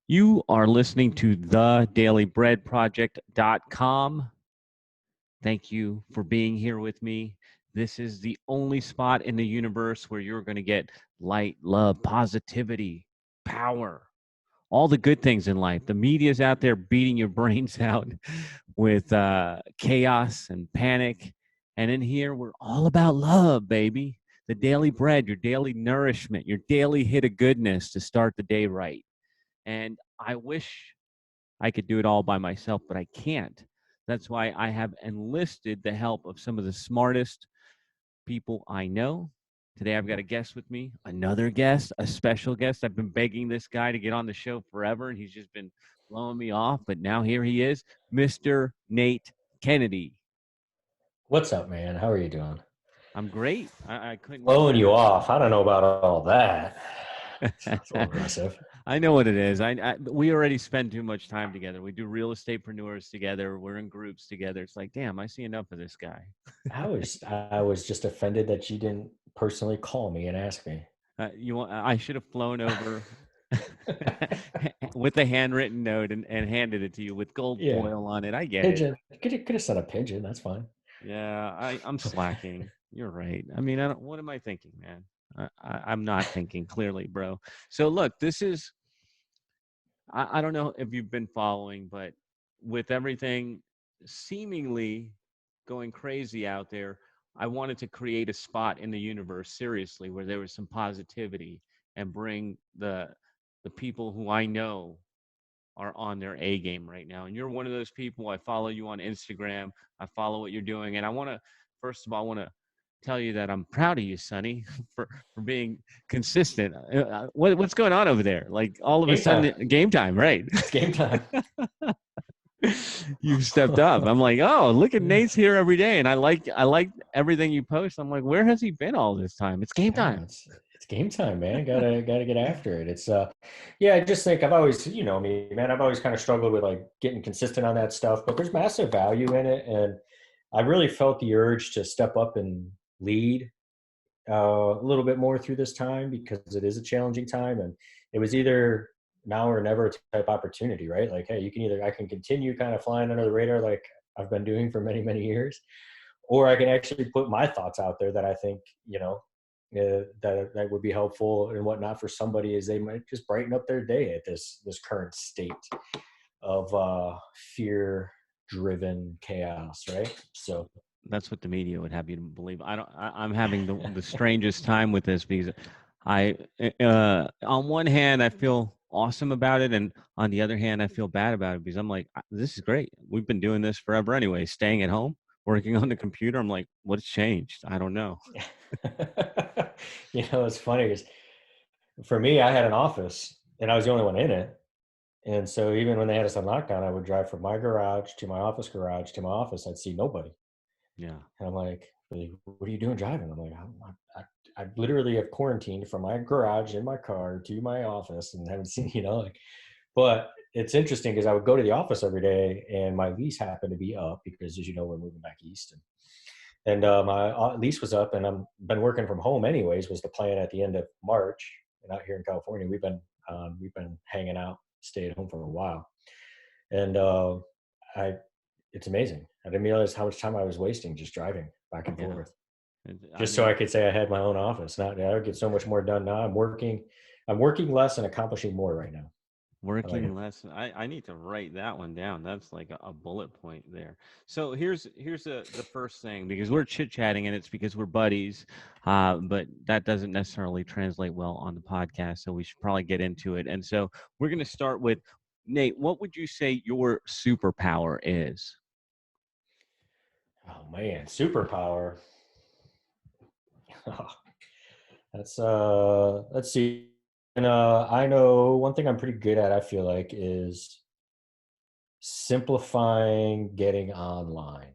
You are listening to thedailybreadproject.com. Thank you for being here with me. This is the only spot in the universe where you're going to get light, love, positivity, power, all the good things in life. The media's out there beating your brains out with chaos and panic. And in here, we're all about love, baby. The daily bread, your daily nourishment, your daily hit of goodness to start the day right. And I wish I could do it all by myself, but I can't. That's why I have enlisted the help of some of the smartest people I know. Today I've got a guest with me, another guest, a special guest. I've been begging this guy to get on the show forever, and he's just been blowing me off. But now here he is, Mr. Nate Kennedy. What's up, man? How are you doing? I'm great. I couldn't be Blowing you better. off. I don't know about all that. Sounds a little aggressive. I know what it is. We already spend too much time together. We do real estatetpreneurs together. We're in groups together. It's like, damn, I see enough of this guy. I was just offended that you didn't personally call me and ask me. I should have flown over with a handwritten note and handed it to you with gold Yeah, foil on it. I get it. pigeon. Could have sent a pigeon. That's fine. Yeah, I'm slacking. You're right. I mean, what am I thinking, man? I'm not thinking clearly, bro. So look, this is, I don't know if you've been following, but with everything seemingly going crazy out there, I wanted to create a spot in the universe, seriously, where there was some positivity and bring the people who I know are on their A game right now. And you're one of those people. I follow you on Instagram. I follow what you're doing. And I want to, first of all, I want to tell you that I'm proud of you, Sonny, for being consistent. What's going on over there? Like all of a Game time. sudden, game time, right? It's game time. You've stepped up. I'm like, oh, look at Nate's here every day, and I like everything you post. I'm like, where has he been all this time? It's game Yeah, time. it's game time, man. Gotta get after it. It's yeah, I just think I've always, me, man, I've always kind of struggled with like getting consistent on that stuff, but there's massive value in it. And I really felt the urge to step up and lead a little bit more through this time because it is a challenging time. And it was either now or never type opportunity, right? Like, hey, I can continue kind of flying under the radar like I've been doing for many, many years, or I can actually put my thoughts out there that I think, that would be helpful and whatnot for somebody as they might just brighten up their day at this current state of fear driven chaos, right? So That's what the media would have you to believe. I'm having the strangest time with this because I, on one hand, I feel awesome about it, and on the other hand, I feel bad about it because I'm like, this is great. We've been doing this forever anyway. Staying at home, working on the computer. I'm like, what's changed? I don't know. it's funny because for me, I had an office and I was the only one in it. And so even when they had us on lockdown, I would drive from my garage to my office garage to my office. I'd see nobody. Yeah. And I'm like, what are you doing driving? I'm like, I literally have quarantined from my garage in my car to my office and haven't seen, but it's interesting because I would go to the office every day and my lease happened to be up because, as you know, we're moving back east. And my lease was up and I'm been working from home anyways, was the plan at the end of March. And out here in California, we've been hanging out, stay at home for a while. And I it's amazing. I didn't realize how much time I was wasting just driving back and Yeah. forth, I just so I mean, could say I had my own office. Not, I would get so much more done now. I'm working less and accomplishing more right now. How about working you? less. I need to write that one down. That's like a bullet point there. So here's the first thing, because we're chit chatting and it's because we're buddies, but that doesn't necessarily translate well on the podcast. So we should probably get into it. And so we're going to start with Nate. What would you say your superpower is? Oh man, superpower. That's let's see. And I know one thing I'm pretty good at, I feel like, is simplifying getting online.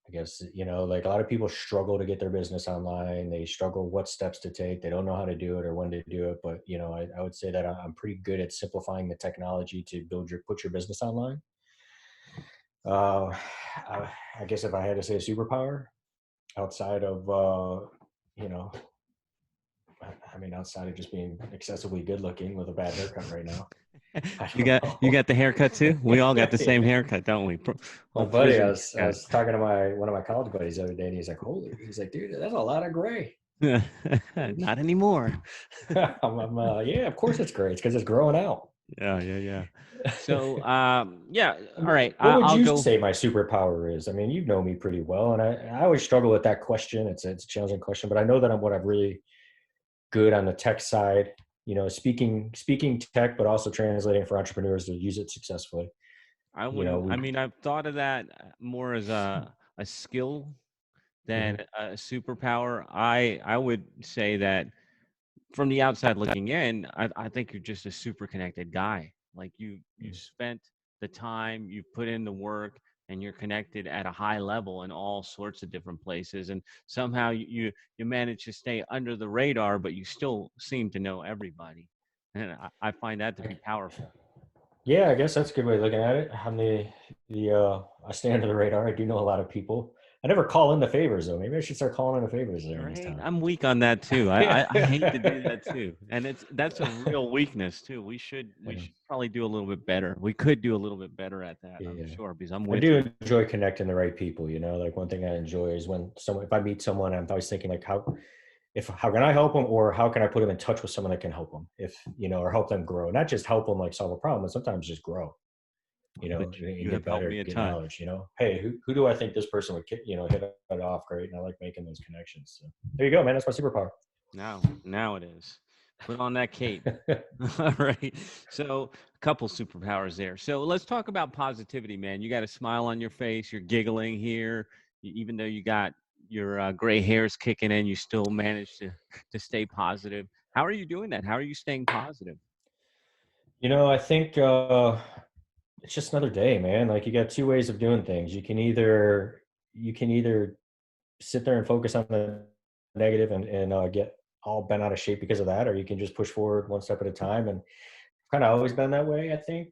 I guess, like a lot of people struggle to get their business online. They struggle what steps to take. They don't know how to do it or when to do it. But, I would say that I'm pretty good at simplifying the technology to put your business online. Uh, I guess if I had to say a superpower outside of, you know, I mean, outside of just being excessively good looking with a bad haircut right now. I You don't got know. the haircut too? We all got the same Yeah. haircut, don't we? My Old buddy, prison I haircut. was talking to one of my college buddies the other day, and he's like, dude, that's a lot of gray. Not anymore. Yeah, of course it's gray. It's because it's growing out. Yeah, yeah, yeah. So, yeah, I all mean, right. what would I'll you go. say my superpower is? I mean, you know me pretty well, and I always struggle with that question. It's a challenging question, but I know that I'm really good on the tech side. You know, speaking tech, but also translating for entrepreneurs to use it successfully. I You know, wouldn't. I mean, I've thought of that more as a skill than Mhm. a superpower. I would say that from the outside looking in, I think you're just a super connected guy. Like you spent the time, you put in the work, and you're connected at a high level in all sorts of different places. And somehow you manage to stay under the radar, but you still seem to know everybody. And I find that to be powerful. Yeah, I guess that's a good way of looking at it. I'm I stay under the radar. I do know a lot of people. I never call in the favors though. Maybe I should start calling in the favors during this Right, time. I'm weak on that too. I hate to do that too, and that's a real weakness too. We should probably do a little bit better. We could do a little bit better at that, I'm Yeah. sure, because I'm I with you. do enjoy connecting the right people, you know, like one thing I enjoy is when someone, if I meet someone, I'm always thinking like, how can I help them, or how can I put them in touch with someone that can help them, if, you know, or help them grow, not just help them like solve a problem, but sometimes just grow, you know, But and you have get helped better, me a get ton. knowledge, you know, hey, who do I think this person would, you know, hit it off great. And I like making those connections. So there you go, man. That's my superpower. Now it is. Put on that cape. All right. So, a couple superpowers there. So, let's talk about positivity, man. You got a smile on your face. You're giggling here, even though you got your gray hairs kicking in. You still manage to stay positive. How are you doing that? How are you staying positive? You know, I think it's just another day, man. Like you got two ways of doing things. You can either sit there and focus on the negative and get all bent out of shape because of that, or you can just push forward one step at a time. And kind of always been that way, I think.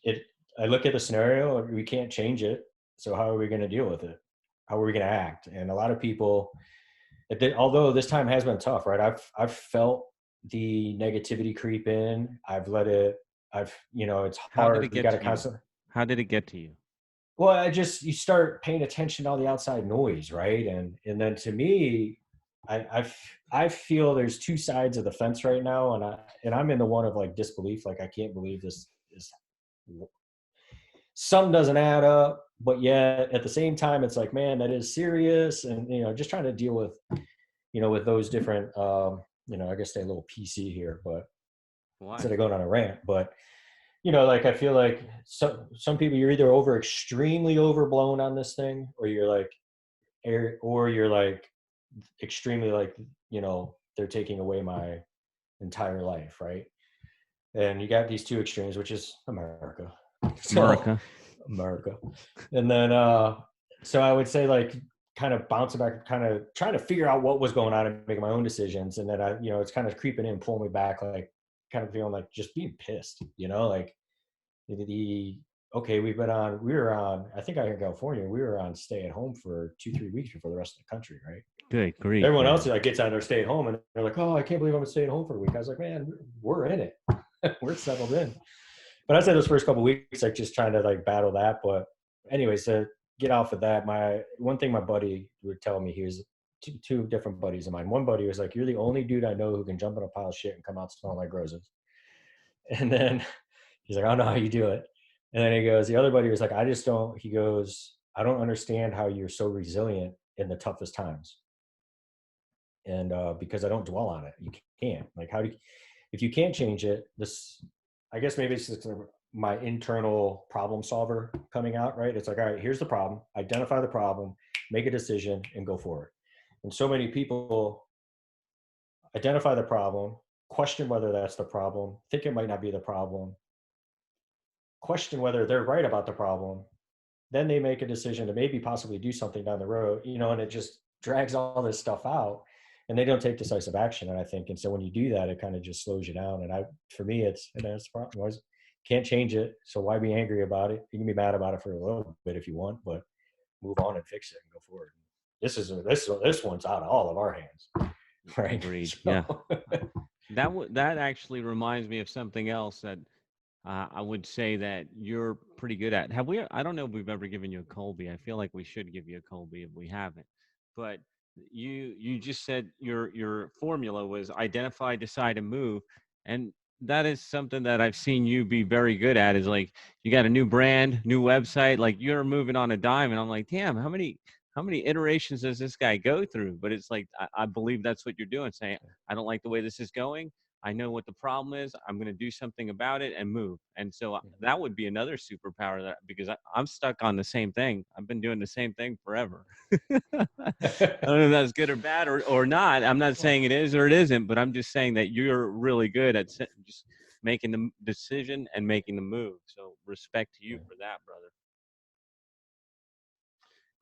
It I look at the scenario, we can't change it, so how are we going to deal with it? How are we going to act? And a lot of people, although this time has been tough, right? I've felt the negativity creep in. I've let it. I've you know it's How did hard. it We get got to to you? constantly. How did it get to you? Well, you start paying attention to all the outside noise, right? And then to me, I feel there's two sides of the fence right now, and I'm in the one of like disbelief, like I can't believe this is some doesn't add up, but yet at the same time, it's like, man, that is serious, and you know, just trying to deal with with those different, I guess stay a little PC here, but Why? instead of going on a rant, but like I feel like some people you're either extremely overblown on this thing, or you're like, or you're like extremely like, they're taking away my entire life, right? And you got these two extremes, which is America. So America. America. And then so I would say like kind of bouncing back, kind of trying to figure out what was going on and making my own decisions. And then it's kind of creeping in, pulling me back, like kind of feeling like just being pissed, like the okay, we were on, I think, out here in California, we were on stay at home for 2-3 weeks before the rest of the country, right? Good grief, Everyone else man. like gets on their stay at home and they're like, oh, I can't believe I'm staying home for a week. I was like, man, we're in it. We're settled in. But I said those first couple of weeks, like just trying to like battle that. But anyways, to get off of that, my one thing my buddy would tell me, he was two different buddies of mine. One buddy was like, you're the only dude I know who can jump in a pile of shit and come out smelling like roses. And then he's like, I don't know how you do it. And then he goes, the other buddy was like, I just don't, he goes, I don't understand how you're so resilient in the toughest times. And because I don't dwell on it, you can't. Like, if you can't change it, I guess maybe it's just my internal problem solver coming out, right? It's like, all right, here's the problem, identify the problem, make a decision, and go forward. And so many people identify the problem, question whether that's the problem, think it might not be the problem, question whether they're right about the problem, then they make a decision to maybe possibly do something down the road, and it just drags all this stuff out, and they don't take decisive action. And I think, and so when you do that, it kind of just slows you down. And for me, that's the problem. I can't change it. So why be angry about it? You can be mad about it for a little bit if you want, but move on and fix it and go forward. This one's out of all of our hands. right? Agreed. Yeah. So That actually reminds me of something else that I would say that you're pretty good at. Have we? I don't know if we've ever given you a Colby. I feel like we should give you a Colby if we haven't. But you just said your formula was identify, decide, and move, and that is something that I've seen you be very good at. Is like you got a new brand, new website, like you're moving on a dime, and I'm like, damn, how many iterations does this guy go through? But it's like I believe that's what you're doing, saying I don't like the way this is going. I know what the problem is. I'm going to do something about it and move. And so that would be another superpower that because I'm stuck on the same thing. I've been doing the same thing forever. I don't know if that's good or bad or not. I'm not saying it is or it isn't, but I'm just saying that you're really good at just making the decision and making the move. So respect to you for that, brother.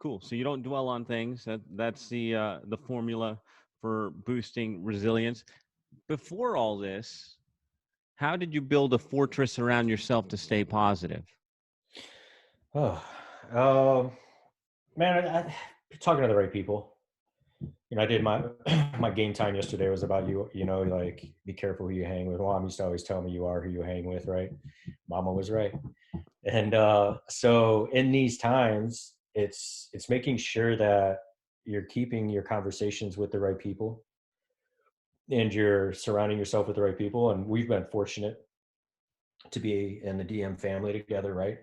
Cool. So you don't dwell on things. That's the formula for boosting resilience. Before all this, how did you build a fortress around yourself to stay positive? oh, um, man, talking to the right people. I did my my game time yesterday was about like be careful who you hang with. Mom used to always tell me you are who you hang with, right? Mama was right. And so in these times, it's making sure that you're keeping your conversations with the right people and you're surrounding yourself with the right people. And we've been fortunate to be in the DM family together, right?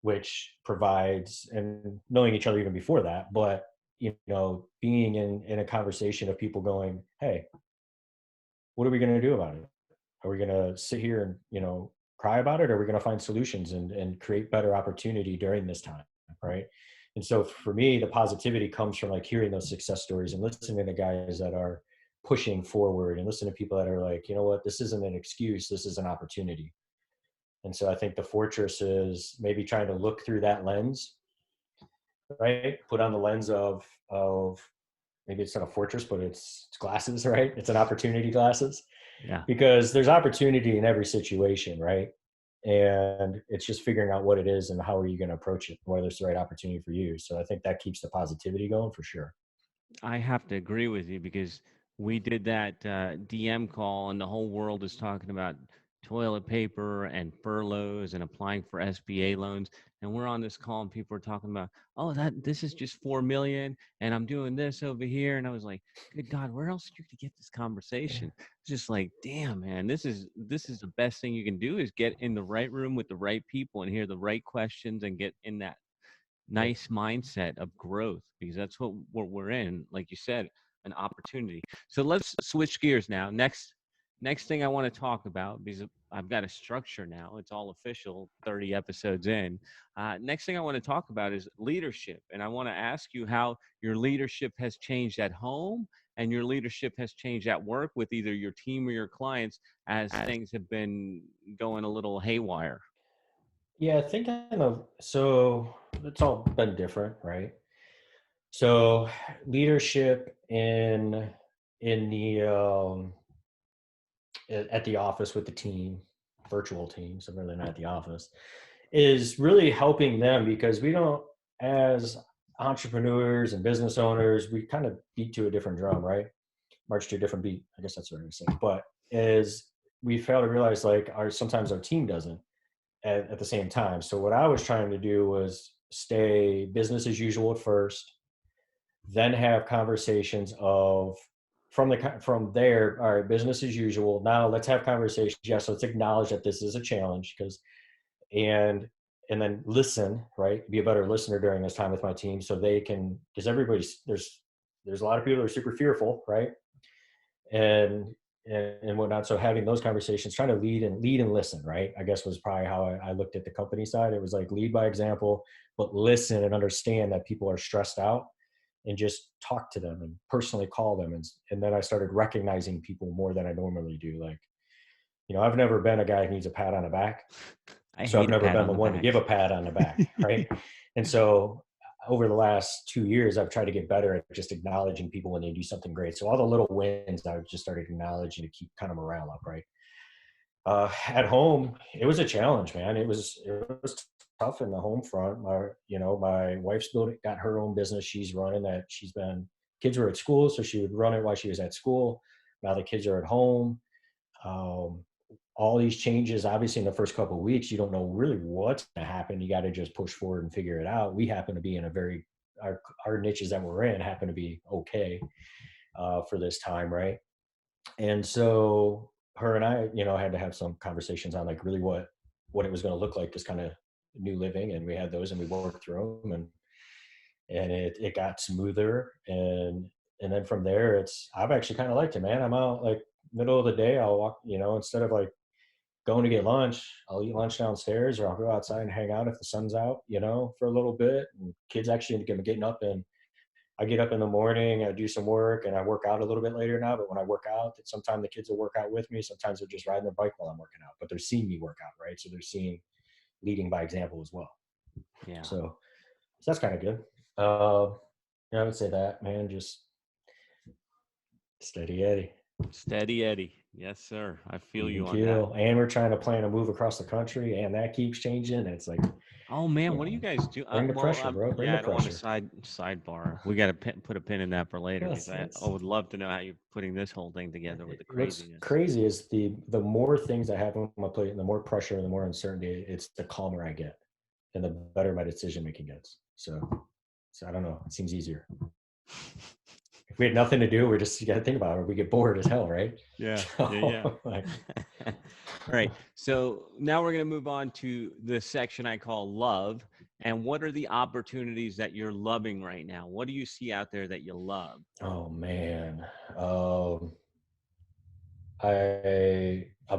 Which provides and knowing each other even before that, but being in a conversation of people going, hey, what are we going to do about it? Are we going to sit here and cry about it, or are we going to find solutions and create better opportunity during this time, right? And so for me, the positivity comes from like hearing those success stories and listening to guys that are pushing forward and listening to people that are like, you know what, this isn't an excuse, this is an opportunity. And so I think the fortress is maybe trying to look through that lens, right? Put on the lens of maybe it's not a fortress, but it's glasses, right? It's an opportunity glasses, Yeah, because there's opportunity in every situation, right? And it's just figuring out what it is and how are you going to approach it, whether it's the right opportunity for you. So I think that keeps the positivity going for sure. I have to agree with you because we did that DM call, and the whole world is talking about toilet paper and furloughs and applying for SBA loans. And we're on this call, and people are talking about, oh, that this is just 4 million, and I'm doing this over here. And I was like, good God, where else are you to get this conversation? It's just like, damn, man, this is the best thing you can do is get in the right room with the right people and hear the right questions and get in that Yep. nice mindset of growth because that's what we're in, like you said, an opportunity. So let's switch gears now. Next thing I want to talk about, because I've got a structure now, it's all official, 30 episodes in. Next thing I want to talk about is leadership, and I want to ask you how your leadership has changed at home and your leadership has changed at work with either your team or your clients as things have been going a little haywire. Yeah, I think so it's all been different, right? So leadership in the at the office with the team, virtual teams, so really not at the office, is really helping them because we don't, as entrepreneurs and business owners, we kind of beat to a different drum, right? March to a different beat. I guess that's what I'm saying. But is we fail to realize like sometimes our team doesn't at the same time. So what I was trying to do was stay business as usual at first, then have conversations of from there, all right, business as usual. Now let's have conversations. Yes, let's acknowledge that this is a challenge because and and then listen, right? Be a better listener during this time with my team so they can, because everybody's there's a lot of people that are super fearful, right? And and whatnot. So having those conversations, trying to lead and listen, right? I guess was probably how I looked at the company side. It was like lead by example, but listen and understand that people are stressed out and just talk to them and personally call them. And then I started recognizing people more than I normally do. Like, I've never been a guy who needs a pat on the back. I So I've hate a never pat been on the the one to back. give a pat on the back, right? And so over the last 2 years, I've tried to get better at just acknowledging people when they do something great. So all the little wins, I've just started acknowledging to keep kind of morale up, right? At home, it was a challenge, man. It was tough in the home front. My wife's got her own business she's running that she's been kids were at school, so she would run it while she was at school. Now the kids are at home. Um, all these changes, obviously, in the first couple of weeks, you don't know really what's going to happen. You got to just push forward and figure it out. We happen to be in a very our niches that we're in happen to be okay for this time, right? And so her and I, had to have some conversations on like really what it was going to look like, this kind of new living, and we had those and we worked through them, and it got smoother, and then from there, I've actually kind of liked it, man. I'm out like middle of the day, I'll walk, instead of like going to get lunch, I'll eat lunch downstairs, or I'll go outside and hang out if the sun's out, for a little bit. And kids actually getting up, and I get up in the morning, I do some work, and I work out a little bit later now. But when I work out, sometimes the kids will work out with me. Sometimes they're just riding their bike while I'm working out, but they're seeing me work out, right? So they're leading by example as well. Yeah. So that's kind of good. Yeah, I would say that, man, just steady Eddie. Steady Eddie. Yes, sir. I feel Even you on that. keel. And we're trying to plan a move across the country, and that keeps changing. It's like, Oh man, what do you guys do? bring the pressure, bro. Bring Yeah, the I don't want to pressure. sidebar. We got to put a pin in that for later because I That's would love to know how you're putting this whole thing together with the what's craziness. crazy is the more things I have on my plate, and the more pressure and the more uncertainty, it's the calmer I get, and the better my decision making gets. So I don't know. It seems easier. If we had nothing to do, you got to think about it. We get bored as hell, right? Yeah, yeah. So, like, All right. So now we're going to move on to the section I call love. And what are the opportunities that you're loving right now? What do you see out there that you love? oh man, I'll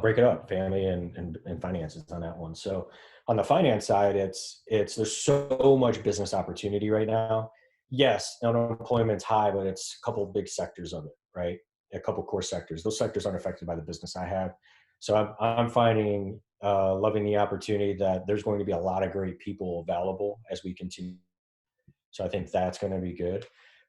break it up, family and finances on that one. So on the finance side, it's there's so much business opportunity right now. Yes, unemployment's high, but it's a couple of big sectors of it, right? A couple core sectors. Those sectors aren't affected by the business I have. So I'm finding loving the opportunity that there's going to be a lot of great people available as we continue. So I think that's going to be good.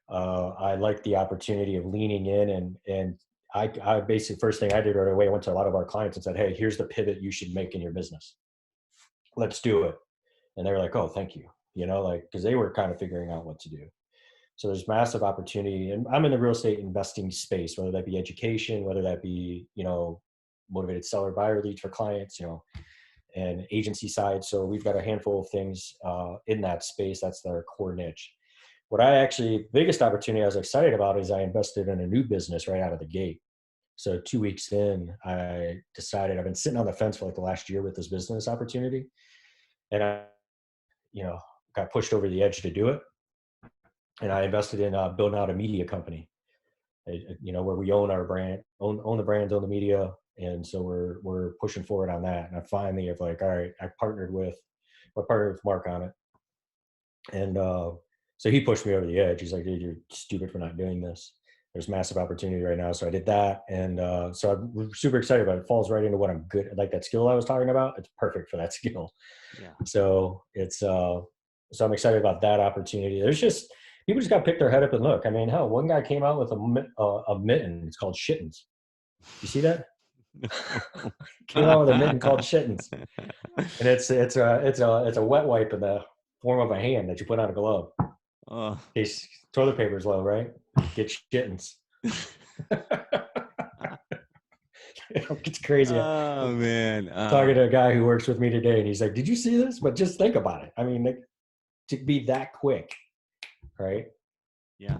I like the opportunity of leaning in, and I basically, first thing I did right away, I went to a lot of our clients and said, hey, here's the pivot you should make in your business. Let's do it. And they were like, oh, thank you. Like, because they were kind of figuring out what to do. So there's massive opportunity. And I'm in the real estate investing space, whether that be education, whether that be, motivated seller buyer leads for clients, and agency side. So we've got a handful of things in that space. That's their core niche. What biggest opportunity I was excited about is I invested in a new business right out of the gate. So 2 weeks in, I decided I've been sitting on the fence for like the last year with this business opportunity. And you know, got pushed over the edge to do it. And I invested in building out a media company, where we own our brand, own the brands, own the media. And so we're pushing forward on that. And I finally have like, all right, I partnered with Mark on it. And so he pushed me over the edge. He's like, dude, you're stupid for not doing this. There's massive opportunity right now. So I did that. And so I'm super excited about it. It falls right into what I'm good at. Like that skill I was talking about, it's perfect for that skill. Yeah. So so I'm excited about that opportunity. People just got to pick their head up and look. I mean, hell, one guy came out with a mitten. It's called Shittens. You see that? Came out with a mitten called Shittens. And it's a wet wipe in the form of a hand that you put on a glove. In case toilet paper is low, right? Get Shittens. It's crazy. Oh man. Talking to a guy who works with me today, and he's like, "Did you see this? But just think about it. I mean, to be that quick, right?" Yeah.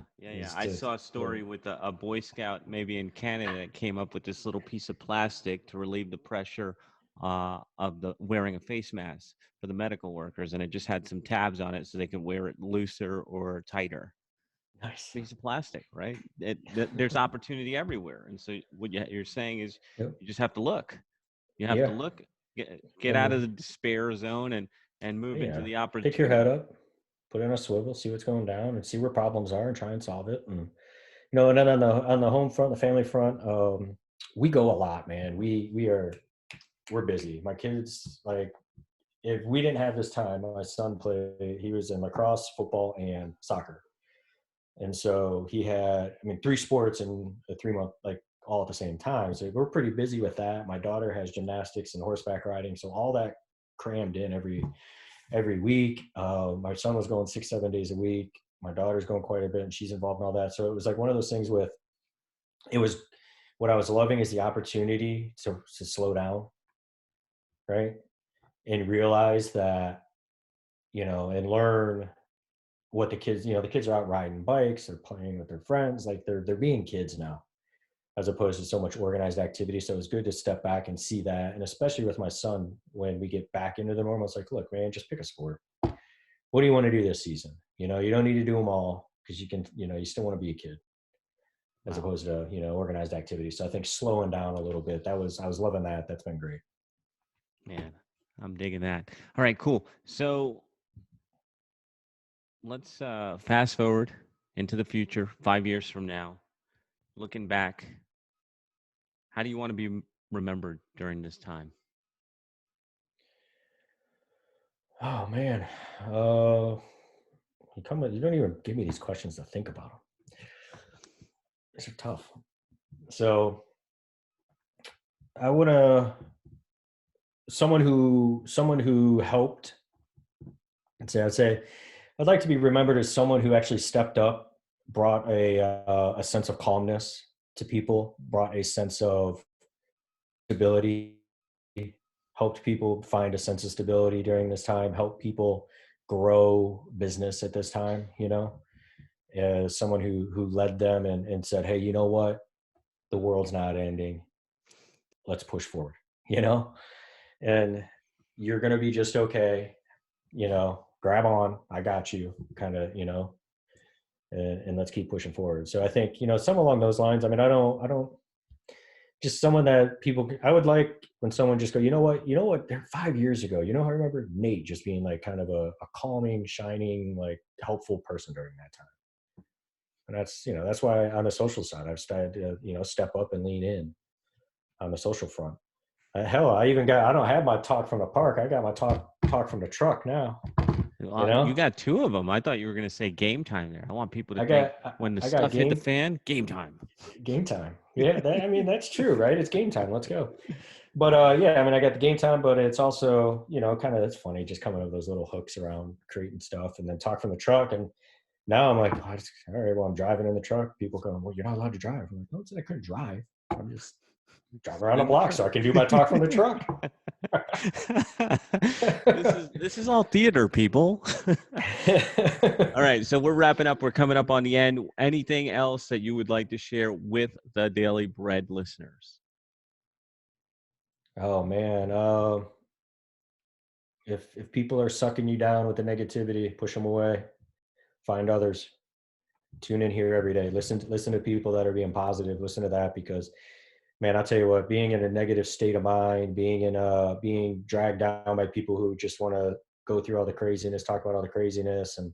I saw a story with a Boy Scout, maybe in Canada, that came up with this little piece of plastic to relieve the pressure of the wearing a face mask for the medical workers, and it just had some tabs on it so they could wear it looser or tighter. Nice. Piece of plastic, right? There's opportunity everywhere, and so what you're saying is Yep. you just have to look. You have Yeah. to look, get out of the despair zone and move into the opportunity. Pick your head up, put it in a swivel, see what's going down, and see where problems are, and try and solve it. And and then on the home front, the family front, we go a lot, man. We're busy. My kids, like, if we didn't have this time, my son he was in lacrosse, football, and soccer. And so he had, 3 sports in a 3-month, like all at the same time. So we're pretty busy with that. My daughter has gymnastics and horseback riding. So all that crammed in every week. My son was going 6, 7 days a week. My daughter's going quite a bit, and she's involved in all that. So it was like one of those things with it was what I was loving is the opportunity to slow down, right, and realize that and learn what the kids, the kids are out riding bikes, they're playing with their friends, like they're being kids now, as opposed to so much organized activity. So it was good to step back and see that. And especially with my son, when we get back into the normal, it's like, look, man, just pick a sport. What do you want to do this season? You don't need to do them all because you can, you still want to be a kid as Wow, opposed to, organized activity. So I think slowing down a little bit, I was loving that. That's been great. man, I'm digging that. All right, cool. So let's fast forward into the future, 5 years from now. Looking back, how do you want to be remembered during this time? Oh man. You don't even give me these questions to think about them. These are tough. So I would someone who helped. I'd say I'd like to be remembered as someone who actually stepped up, brought a sense of calmness to people, brought a sense of stability, helped people find a sense of stability during this time, helped people grow business at this time. As someone who led them and said, "Hey, you know what? The world's not ending. Let's push forward." You know, and you're gonna be just okay. Grab on. I got you. Kind of. And let's keep pushing forward. So I think some along those lines. I mean, I don't just someone that people. I would like when someone just go, you know what, 5 years ago, I remember Nate just being like kind of a calming, shining, like helpful person during that time. And that's why on the social side I've started to step up and lean in on the social front. Hell, I don't have my talk from the park. I got my talk from the truck now. You You know, got two of them. I thought you were going to say game time there. I want people to I think got when the I got stuff hit the fan, game time. game time. Yeah, I mean that's true, right? It's game time. Let's go. But yeah, I mean I got the game time, but it's also kind of it's funny just coming up with those little hooks around creating stuff, and then talk from the truck. And now I'm like, oh, all right, well I'm driving in the truck. People going, well, you're not allowed to drive. I'm like, no, it's that I couldn't drive. I'm just driving around the In the block truck. so I can do my talk from the truck. This is all theater, people. All right, so we're wrapping up. We're coming up on the end. Anything else that you would like to share with the Daily Bread listeners? Oh man, if people are sucking you down with the negativity, push them away. Find others. Tune in here every day. Listen to people that are being positive. Listen to that because, man, I'll tell you what. Being in a negative state of mind, being dragged down by people who just want to go through all the craziness, talk about all the craziness, and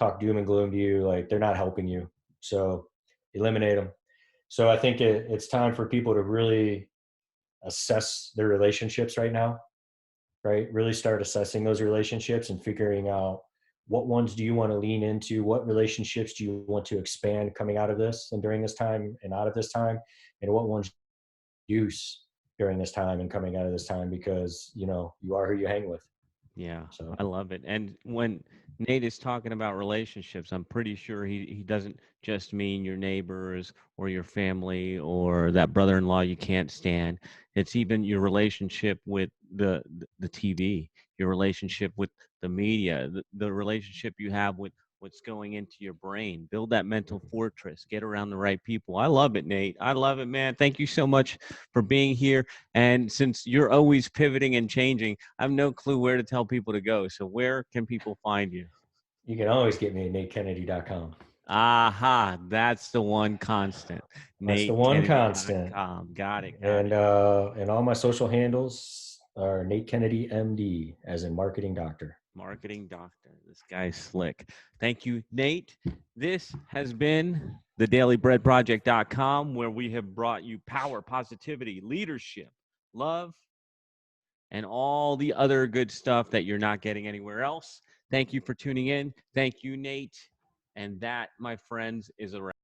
talk doom and gloom to you, like they're not helping you. So eliminate them. So I think it's time for people to really assess their relationships right now, right? Really start assessing those relationships and figuring out what ones do you want to lean into? What relationships do you want to expand coming out of this and during this time and out of this time? And what ones use during this time and coming out of this time because, you are who you hang with. Yeah, So I love it. And when Nate is talking about relationships, I'm pretty sure he doesn't just mean your neighbors or your family or that brother-in-law you can't stand. It's even your relationship with the TV, your relationship with the media, the relationship you have with what's going into your brain. Build that mental fortress. Get around the right people. I love it, Nate. I love it, man. Thank you so much for being here. And since you're always pivoting and changing, I have no clue where to tell people to go. So where can people find you? you can always get me at NateKennedy.com. Aha, that's the one constant. That's the one NateKennedy.com. constant. Got it. Got And it. all my social handles are Nate Kennedy MD, as in marketing doctor. Marketing doctor. This guy's slick. Thank you, Nate. This has been the dailybreadproject.com, where we have brought you power, positivity, leadership, love, and all the other good stuff that you're not getting anywhere else. Thank you for tuning in. Thank you, Nate. And that, my friends, is a wrap.